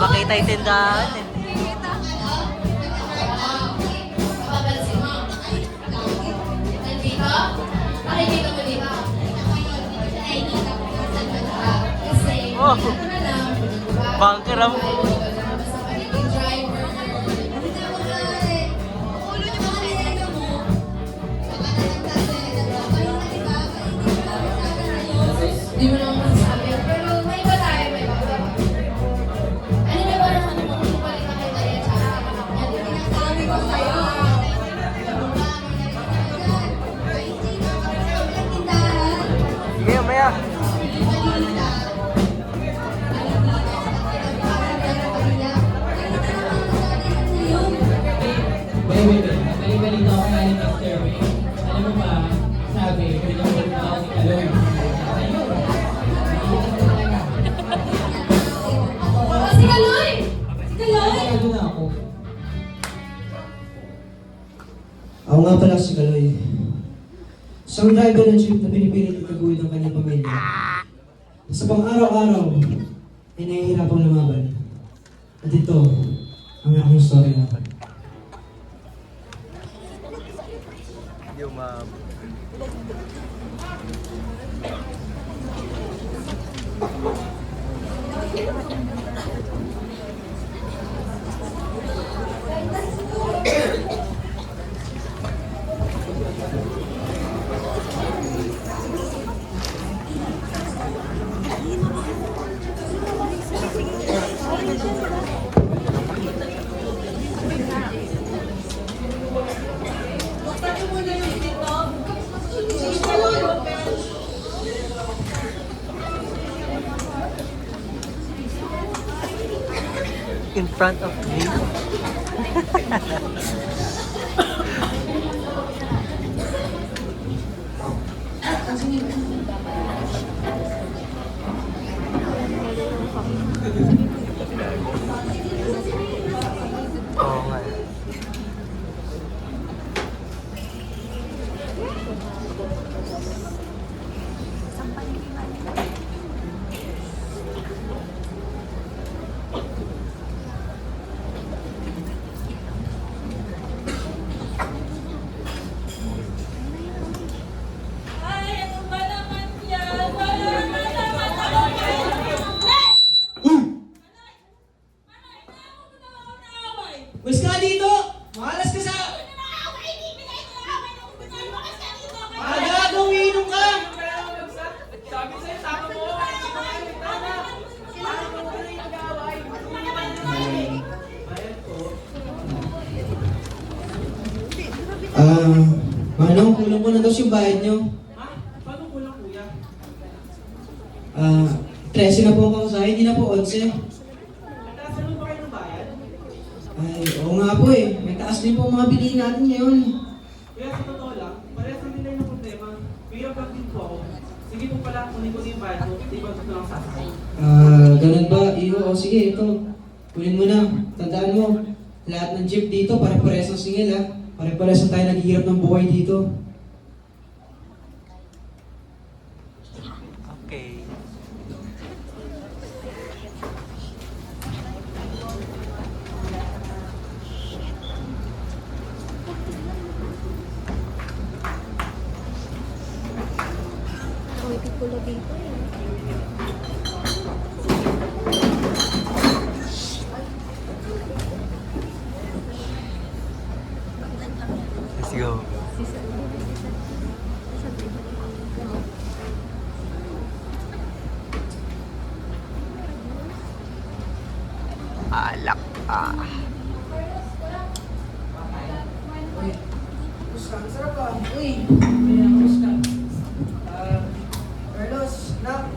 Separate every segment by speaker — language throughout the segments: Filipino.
Speaker 1: makita yung tindahan eh. Oh, bangkeram.
Speaker 2: Di mo naman masasabi. Pero may iba tayo, may iba. Ano na ba naman kung balik ka kay Maria Chara? Yan, pinasabi ko sa'yo.
Speaker 1: Sige, umaya.
Speaker 3: Wait. Balik-balik na ako galing ng survey. Alam mo ba, sabi, pwede ako na ako si Kaloy.
Speaker 2: Si Kaloy! Si Kaloy!
Speaker 3: Ano na ako?
Speaker 4: Ako nga pala si Kaloy. Isang driver ng jeep na pinipilit itaguhin ng kanyang pamilya. Sa pang-araw-araw, ay nahihirapang lumaban. At ito, ang aking story na.
Speaker 1: Yung ma'am. In front of me. Oo nga.
Speaker 4: Pwes ka dito! Mahalas ka sa... Agad, umiinom ka! Manong, kulang ko na daw yung bayad nyo.
Speaker 3: Ha? Paano kulang kuya?
Speaker 4: 13 na po ang kausay, hindi na po 11.
Speaker 3: Nagtasan mo ba kayo ng bayad?
Speaker 4: Ay, oo nga po eh. May taas din po ang mga bilihin natin ngayon.
Speaker 3: Kaya sa totoo lang, parehas ang nila yung problema. Mahirap lang din po ako. Sige po pala, kunin ko din yung bayad ko. Di ba ito lang sasakay?
Speaker 4: Ganun ba? Iyo, o sige, ito. Kunin mo na. Tandaan mo, lahat ng jeep dito, pare-pares ang singil ha. Pare-pares ang tayo naghihirap ng buhay dito.
Speaker 1: Okay.
Speaker 5: Pula dito eh.
Speaker 1: Let's go. Alak
Speaker 4: Uy, gusto ang sarap ah. Uy, gusto. Carlos, Nak,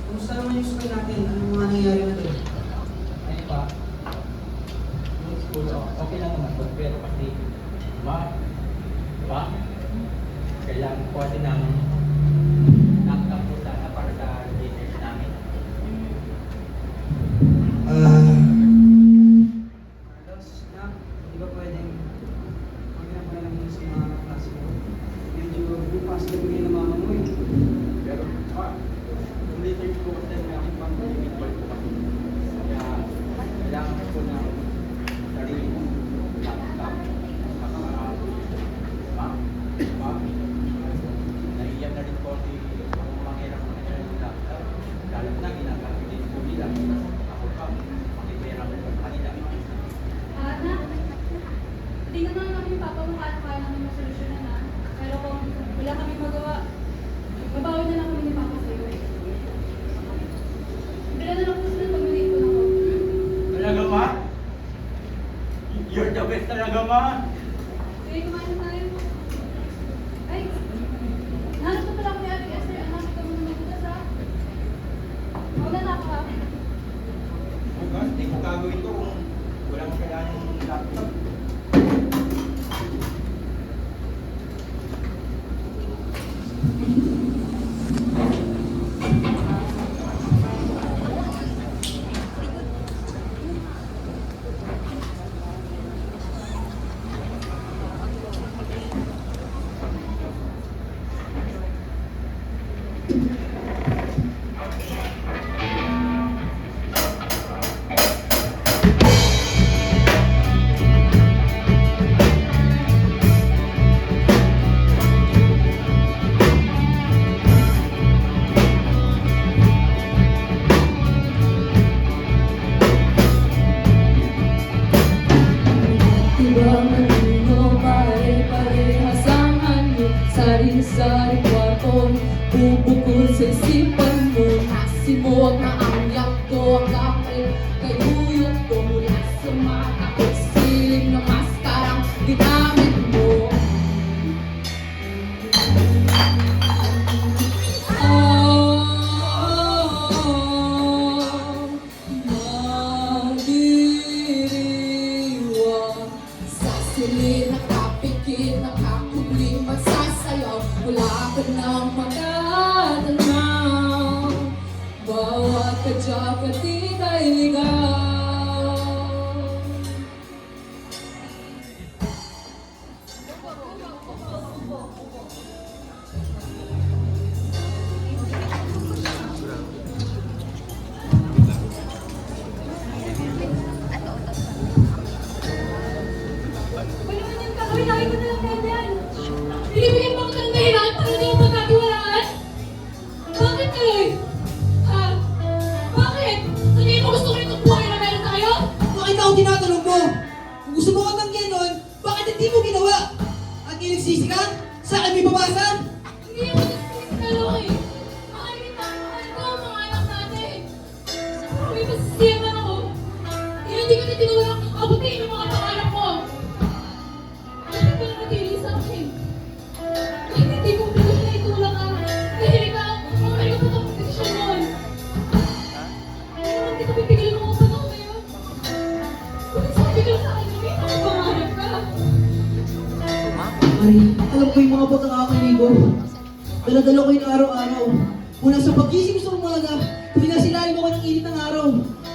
Speaker 4: kumusta naman yung school natin? Anong mga nangyari na doon?
Speaker 3: Ano pa? Yung school, okay lang naman po. Pero kasi, diba? Kailangan po natin ng laptop po sana para sa research namin.
Speaker 4: Carlos, Nak, di ba pwedeng magkina lang yun sa mga klase ko? Medyo bukas na bigay na mama mo eh.
Speaker 3: Pero, yung research ko kasi may akong pang limit po kasi. Kaya,
Speaker 5: Naiiyak na rin po si manghirap na nila nila. Lalo na ginagalit po nila. Ako pa, makipera ko sa kanila.
Speaker 2: Anak, tingnan na namin yung papa mo kaya namin masolusyonan na. Pero kung wala kami magawa, mabawi na lang kami ni papa sa'yo. Bila na lang po sila pag-ulit ko na ako.
Speaker 5: Talaga ma? You're the best talaga ma?
Speaker 2: Sige, kumain na tayo. Ay, nahanap ko pala ako ni Ate Esther. Hanapin ka muna magbukas ha. Mauna na ako ha.
Speaker 5: Bukas, hindi ko gagawin ko kung walang kailangan yung laptop.
Speaker 2: Diba manino, pare-parehas ang anyo. Sari-sari kwarto, bubukol sa isipan mo. Nasi mo, wag na ang yakto, ang kapit. Kayuyot ko mula sa mata ko. Siling na maskarang ginamit mo. Magdiriwang sa silid, nakapikit, nakakubli, magsasayaw. Wala ka nang matatanaw. Bawat kadyakat ay ligaw. Wala man yung kakawin, lagi mo na lang ganyan. Binibigyan mo ako ng dahilan para hindi mo magkatiwalaan? Bakit eh? Ha? Bakit? Sabihin mo gusto ko itong buhay na meron tayo?
Speaker 4: Bakit ako tinatanong mo? Kung gusto mo kang ganon, bakit hindi mo ginawa? At kinagsisi ka? Sa akin may babasan?
Speaker 2: Hindi ako nagsisigalo eh. Mahal kita, mahal ko, mga anak natin. Pero may masisiyaman ako. Yung hindi ko na tinulak, abutin yung mga pangarap mo. Bakit ka nanatili sa akin? Kahit hindi ko bilis na itulak ka. Dahil ikaw, mamahal ko pa itong posisyon nun. Hindi naman kita pipigil mo pa ako ngayon. Kung sabi ka sa akin, may mga pangarap ka.
Speaker 4: Ay, alam ko yung mga bot ang aking ligo. Dala-dala ko yung araw-araw. Mula sa pagkising sa umaga, pinasilalim ako ng init ng araw.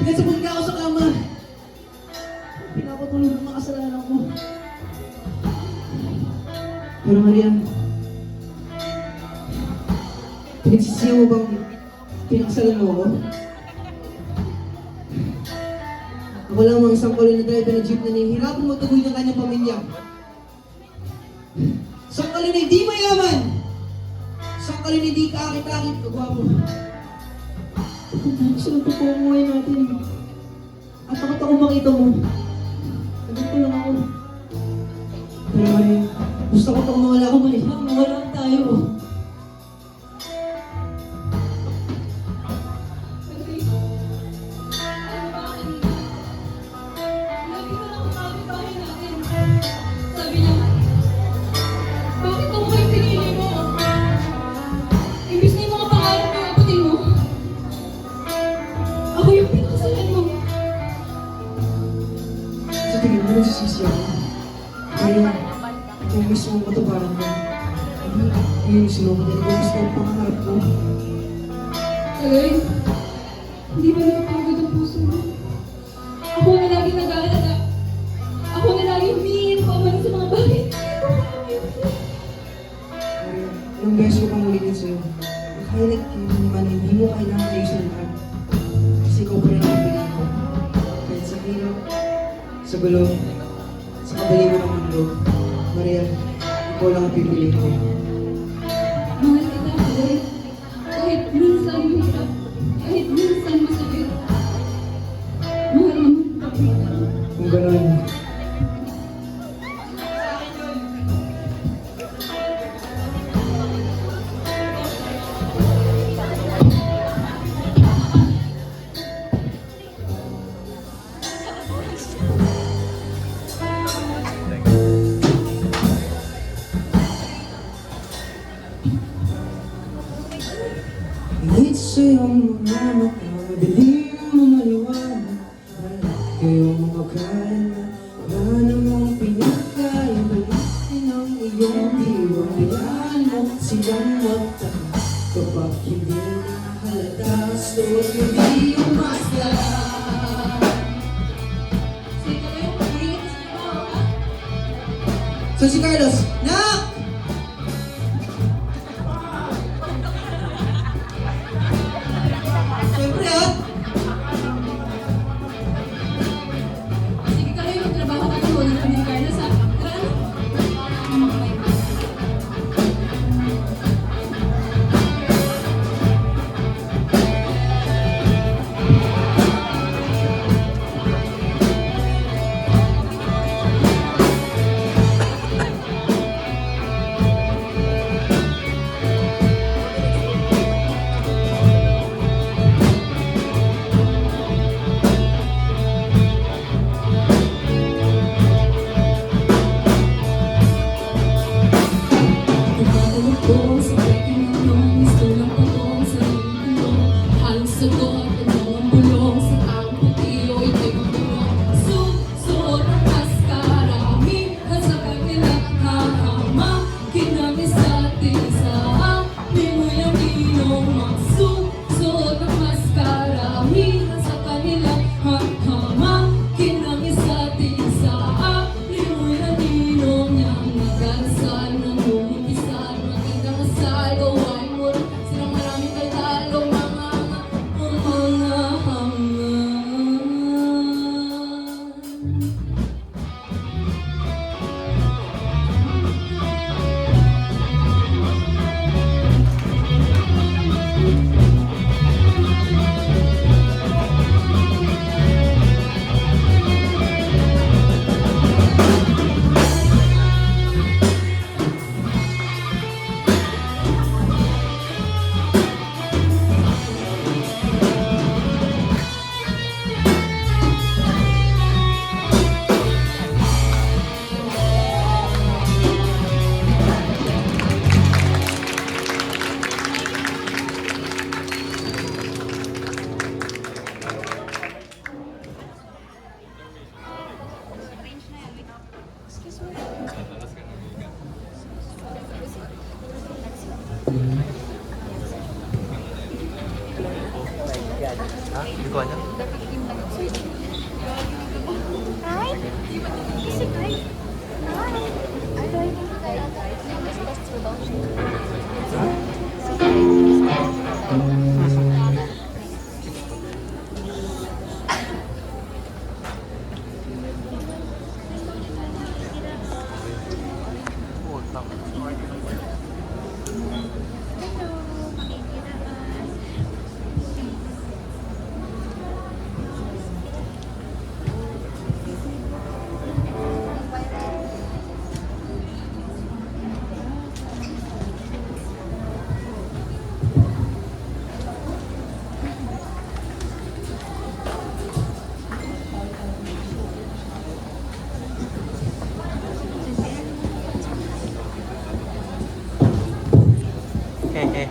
Speaker 4: Pinasabog ka ako sa kama. Pinapatulog ang mga kasalanan ko. Pero Maria, pinagsisiya mo bang pinakasalan mo ako? Ako lamang isang kolon na driver ng jeep na nahihirapang magtagoy ng kanyang pamilya. Sangkalin ay di mayaman! Sangkalin ay di kaakit-akit, kagwapo. Gusto lang po ang buhay natin. At takot ako makita mo. Nandito lang ako. Pero Maria, gusto ko itong mawala ko, Maria. Mawala tayo.
Speaker 2: Kasi, ano ba kanina? Lagi ko lang kapag-bahay natin. Sabi niya, bakit ako kayo pinili mo? Imbis na yung mga pangarap na abutin mo. Ako yung pinakasalan mo.
Speaker 4: Sa tingin mo, nagsisisi ako. Maria, kung gusto mong matuparan mo, ngayon sinunod na ito gusto ang pangarap ko.
Speaker 2: Tagay, hindi ba nakapagod ang puso mo? Ako na lagi nag-aalala. Ako na lagi humihingi ng paman sa mga bagay.
Speaker 4: Maria, ilang beses ko pang ulitin sa'yo. Nakailag naman hindi mo kailangan kayo sa lahat. Kasi ikaw pa rin ang piliin ko. Kahit sa hirap, sa gulo, sa kabaliwan ng mundo. Maria, Ikaw lang ang pipiliin ko.
Speaker 2: Mahal kita, Kaloy. Kahit minsan mahirap, kahit minsan masakit. Mahal mo kita.
Speaker 4: Kung gano'n, higit sa'yong mga mata, madaling mamaliwanag. Kayong mga kalma, wala namang pinagkaibalutin ang iyong diwa. Hayaan mo silang mata, kapag hindi nahalata, suot hindi yung maslara.
Speaker 2: Sige ka yung mag-iingat sa trabaho, ha?
Speaker 4: So si Carlos, Nak! Siyempre ah!
Speaker 2: Sige ka yung magtrabaho ka doon ng Pamilya Carlos, ha? Tara na. Tumatawag ko sa breaking ng gusto lang tanong sa mundo. Halos sagot at ang bulong sa taong puti o ito'y pagulong. Susuot ang maskara, minsan sa kanila hahama. Kinang isa't isa, di mo yung inong magsusuot ang maskara, minsan sa kanila hahama. Kinang isa't isa, di mo yung inong niyang nagdarasal ng umipisan. Magandang kasal, gawain mo rin silang maraming kaldalo, mga hangan.
Speaker 1: Ha? Hindi ko alam.
Speaker 6: Hi. Is it great? Hi. I don't think that this test production.
Speaker 1: Huwag lang. Eh.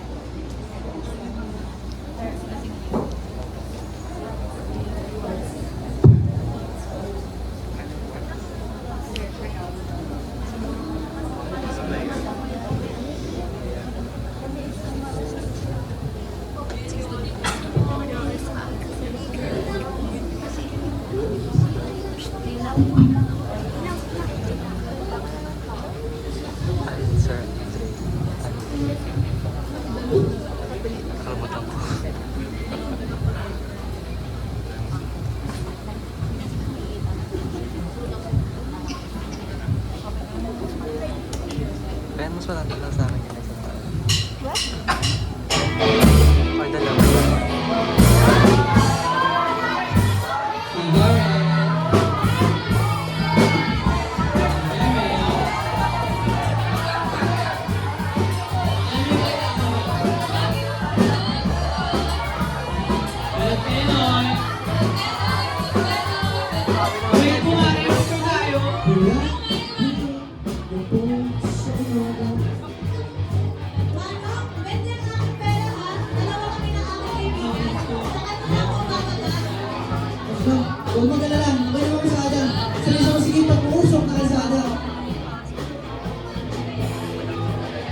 Speaker 1: Sir. Kaya mas matanda lang sa akin yun.
Speaker 6: What?
Speaker 1: Or dalawa.
Speaker 2: Manong, pwede ang aking pera ha? Dalawa kami ng aking kaibigan. Saan mo ako babagay?
Speaker 4: Huwag mag-alala, maganda mo masada. Sa isang sige pag-uusok na kalsada.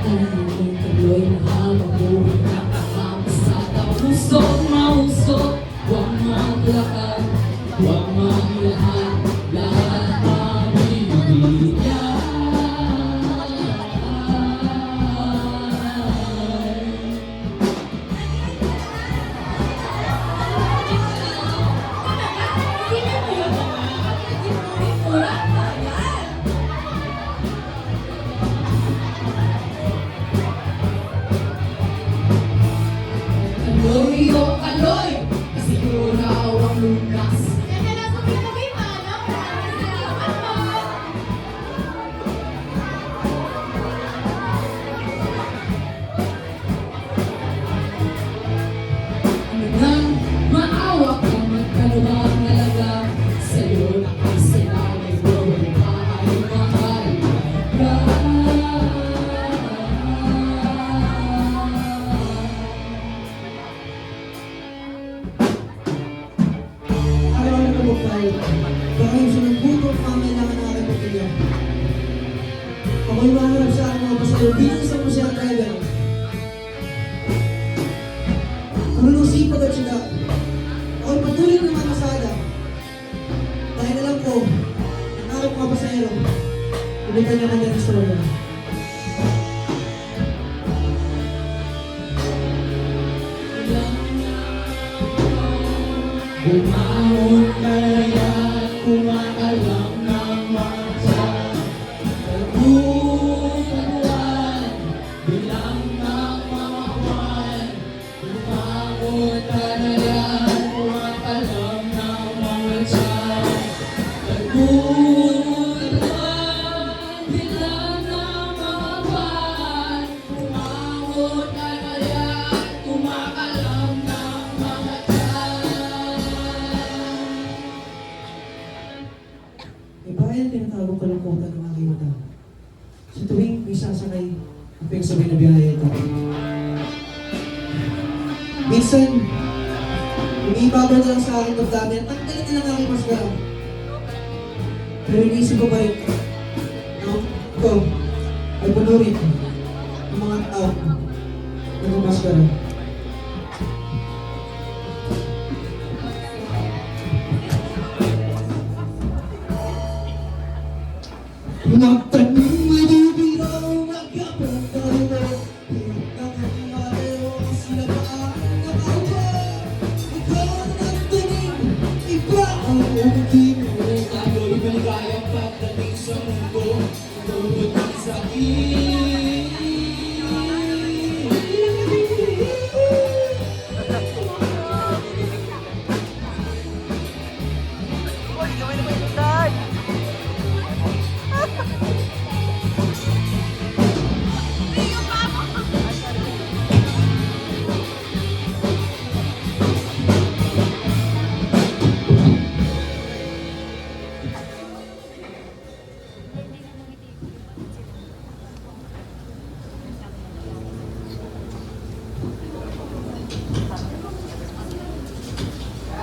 Speaker 2: Tuloy na habang buhay na kakamasada. Usok na usok, huwag maglakad, huwag maglahat, lahat mabibigyan. Kaloy o kaloy, kasi raw ang lunas. Yan na lang sa pinagawin, Manong. Salamat po. Ano nang maawa ka magkaluwang nalaga, sa'yo na ay sinalay ko, ay mahal ka.
Speaker 4: Araw na kabog tayo. Baka yung sinagbutok, mamailangan ng aking pamilya. Ako'y maharap sa aking mga pasahero bilang isang masyang driver. Marunong sipag at syaga. Ako'y patuloy na mamasada. Dahil alam ko, ang aking mga pasahero, hindi kanya-kanya ng strobo.
Speaker 2: Bumangon ka yan, kumakalam ng mata. Pagbubuan, bilang ng mga buwan. Bumangon ka na yan, kumakalam ng mga tiyan. Pagbubuan, bilang ng mga buwan. Bumangon ka na yan, kumakalam ng mga tiyan.
Speaker 4: May bayan tinatawag kalungkutan ng aking mata. Sa tuwing may sasakay, ang pinagsabi na biyahe ito. Minsan, umiibabaw na lang sa aking damdamin at tanggalin na lang aking mascara. Pero iniisip ko pa rin, na ito ay panurit ng mga tao na mascara. Nagtanong madubiraw, magkapagkaro. Pinagkakamalayo, sila ba ang nakaupa? Ikaw ang nagtanim, iba ang umutin mo. Tayo'y maligayang pagdating sa mundo, tubod ng sakit.
Speaker 1: Uy, gawin naman yung dad!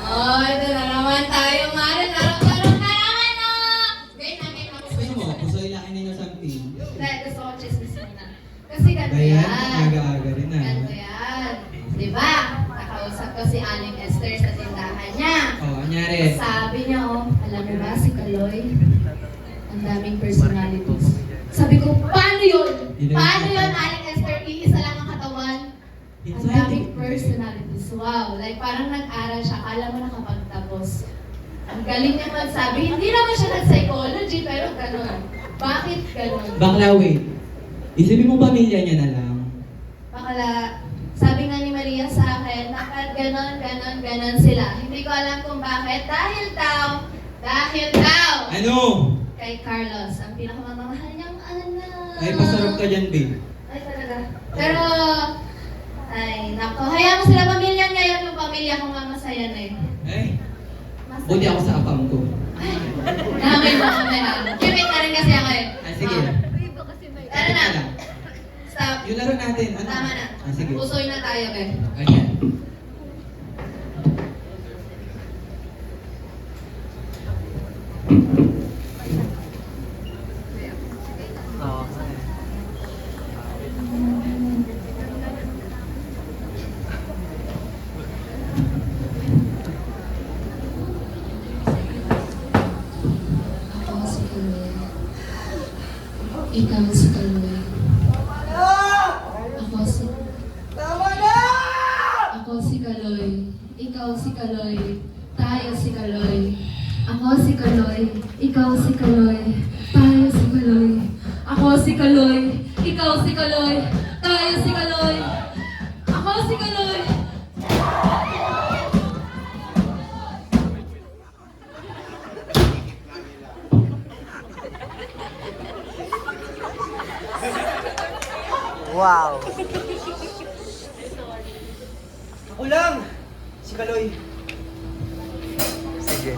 Speaker 2: Oh, ito na naman tayo, Mare. Tarong-tarong na naman, oh! Wait na,
Speaker 4: Gusto mo, pusoy lang ninyo something.
Speaker 2: Dahil gusto ko chismis muna. Kasi ganito
Speaker 4: Ayan,
Speaker 2: yan.
Speaker 4: aga-aga rin na.
Speaker 2: Ganito yan. Diba? Nakausap ko si Aling Esther sa tindahan niya.
Speaker 4: Oh, anyari.
Speaker 2: Sabi niya, oh, alam mo ba si Kaloy? Ang daming personalities. Sabi ko, paano yun? Paano yun, Aling Esther? Iisa lang ang katawan. Ang daming personalities. Wow. Like, parang nag-aral siya. Akala mo nakapagtapos. Ang galing niya magsabi. Hindi naman siya nag-psychology, pero ganun. Bakit ganun?
Speaker 4: Bakla, wait.
Speaker 7: Isipin mo pamilya niya na lang.
Speaker 2: Bakala, sabi nga ni Maria sa akin, ganon sila. Hindi ko alam kung bakit. Dahil daw,
Speaker 7: Ano?
Speaker 2: kay Carlos, ang pinakamamahal niyang anak.
Speaker 7: Ay, pasarap ka dyan, babe.
Speaker 2: Ay, talaga. Pero, ay, nako. Hayaan mo sila pamilya ngayon. Yung pamilya ko nga masaya na eh.
Speaker 7: Ay, buti ako sa apam ko.
Speaker 2: Namin mo kami ha. Kimit na rin kasi ako eh.
Speaker 7: Ay, sige.
Speaker 2: Tara na. Stop.
Speaker 7: Yung laro natin, ano?
Speaker 2: Tama na.
Speaker 7: Ah, sige.
Speaker 2: Pusoy na tayo eh.
Speaker 7: Ganyan.
Speaker 1: Oo.
Speaker 2: Ako si Kaloy. Ikaw si Kaloy. Ako si... Ako si Kaloy. Ikaw si Kaloy. Tayo si Kaloy. Ako si Kaloy. Ikaw si Kaloy. Tayo si Kaloy. Ako si Kaloy. Ikaw si Kaloy. Tayo si Kaloy. Ako si Kaloy.
Speaker 1: Wow!
Speaker 4: Ako lang! Si Kaloy.
Speaker 1: Sige.